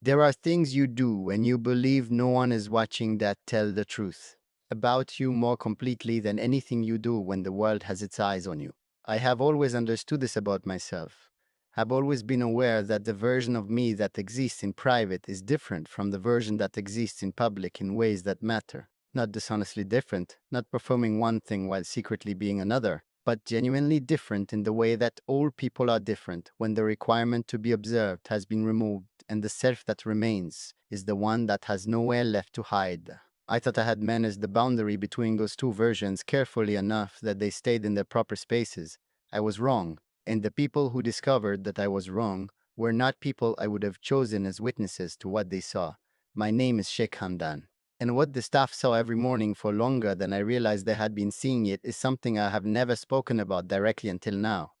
There are things you do when you believe no one is watching that tell the truth about you more completely than anything you do when the world has its eyes on you. I have always understood this about myself. Have always been aware that the version of me that exists in private is different from the version that exists in public in ways that matter. Not dishonestly different, not performing one thing while secretly being another, but genuinely different in the way that all people are different when the requirement to be observed has been removed and the self that remains is the one that has nowhere left to hide. I thought I had managed the boundary between those two versions carefully enough that they stayed in their proper spaces. I was wrong, and the people who discovered that I was wrong were not people I would have chosen as witnesses to what they saw. My name is Sheikh Hamdan. And what the staff saw every morning for longer than I realized they had been seeing it is something I have never spoken about directly until now.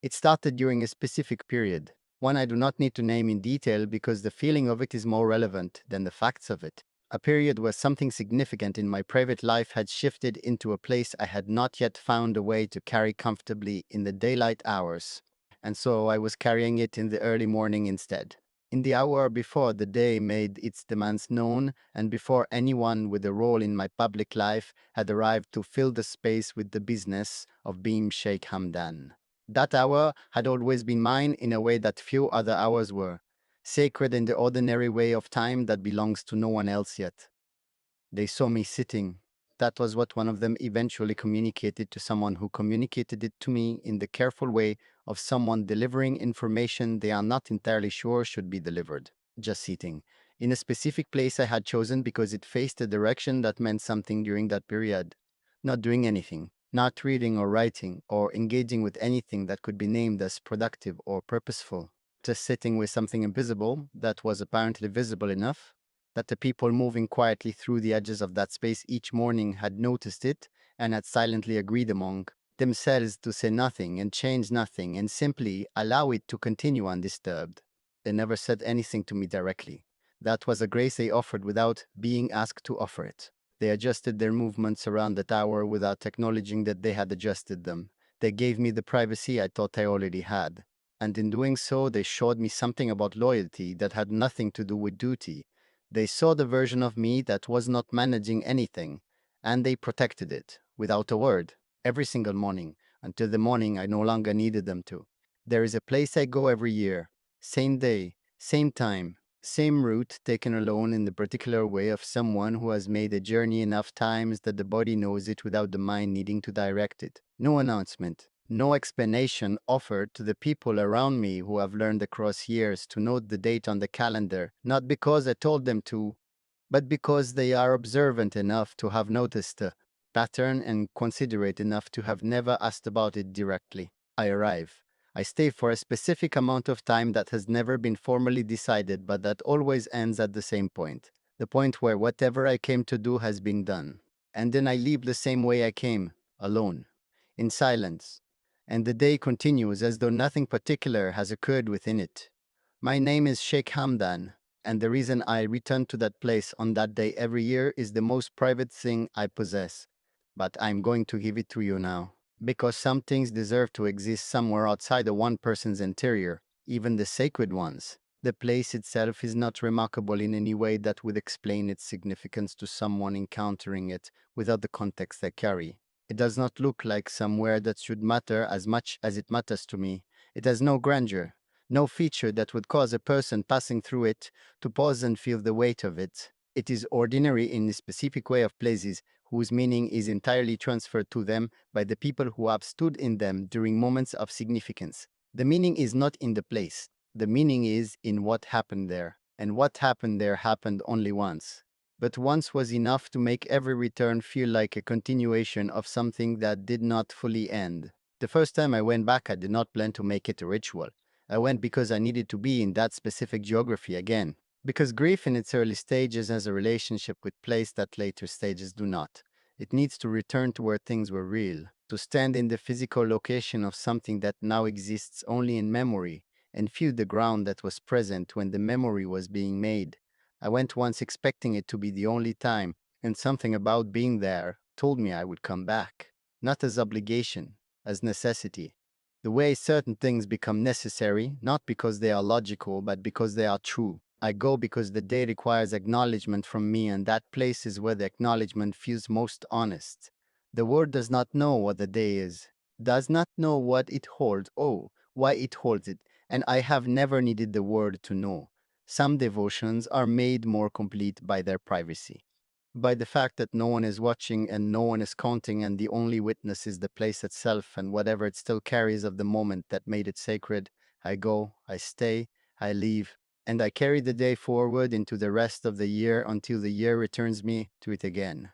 It started during a specific period, one I do not need to name in detail because the feeling of it is more relevant than the facts of it. A period where something significant in my private life had shifted into a place I had not yet found a way to carry comfortably in the daylight hours, and so I was carrying it in the early morning instead. In the hour before the day made its demands known, and before anyone with a role in my public life had arrived to fill the space with the business of being Sheikh Hamdan. That hour had always been mine in a way that few other hours were, sacred in the ordinary way of time that belongs to no one else yet. They saw me sitting. That was what one of them eventually communicated to someone who communicated it to me in the careful way of someone delivering information they are not entirely sure should be delivered. Just sitting in a specific place I had chosen because it faced a direction that meant something during that period. Not doing anything, not reading or writing or engaging with anything that could be named as productive or purposeful. Just sitting with something invisible that was apparently visible enough that the people moving quietly through the edges of that space each morning had noticed it and had silently agreed among themselves to say nothing and change nothing and simply allow it to continue undisturbed. They never said anything to me directly. That was a grace they offered without being asked to offer it. They adjusted their movements around the tower without acknowledging that they had adjusted them. They gave me the privacy I thought I already had. And in doing so, they showed me something about loyalty that had nothing to do with duty. They saw the version of me that was not managing anything, and they protected it, without a word, every single morning, until the morning I no longer needed them to. There is a place I go every year, same day, same time, same route taken alone in the particular way of someone who has made a journey enough times that the body knows it without the mind needing to direct it. No announcement, no explanation offered to the people around me who have learned across years to note the date on the calendar, not because I told them to, but because they are observant enough to have noticed the pattern and considerate enough to have never asked about it directly. I arrive. I stay for a specific amount of time that has never been formally decided, but that always ends at the same point, the point where whatever I came to do has been done. And then I leave the same way I came, alone, in silence. And the day continues as though nothing particular has occurred within it. My name is Sheikh Hamdan, and the reason I return to that place on that day every year is the most private thing I possess. But I'm going to give it to you now. Because some things deserve to exist somewhere outside of one person's interior, even the sacred ones. The place itself is not remarkable in any way that would explain its significance to someone encountering it without the context they carry. It does not look like somewhere that should matter as much as it matters to me. It has no grandeur, no feature that would cause a person passing through it to pause and feel the weight of it. It is ordinary in a specific way of places whose meaning is entirely transferred to them by the people who have stood in them during moments of significance. The meaning is not in the place. The meaning is in what happened there. And what happened there happened only once. But once was enough to make every return feel like a continuation of something that did not fully end. The first time I went back, I did not plan to make it a ritual. I went because I needed to be in that specific geography again. Because grief in its early stages has a relationship with place that later stages do not. It needs to return to where things were real, to stand in the physical location of something that now exists only in memory, and feel the ground that was present when the memory was being made. I went once expecting it to be the only time, and something about being there told me I would come back. Not as obligation, as necessity. The way certain things become necessary, not because they are logical, but because they are true. I go because the day requires acknowledgement from me, and that place is where the acknowledgement feels most honest. The world does not know what the day is, does not know what it holds, oh, why it holds it, and I have never needed the word to know. Some devotions are made more complete by their privacy, by the fact that no one is watching and no one is counting, and the only witness is the place itself and whatever it still carries of the moment that made it sacred. I go, I stay, I leave, and I carry the day forward into the rest of the year until the year returns me to it again.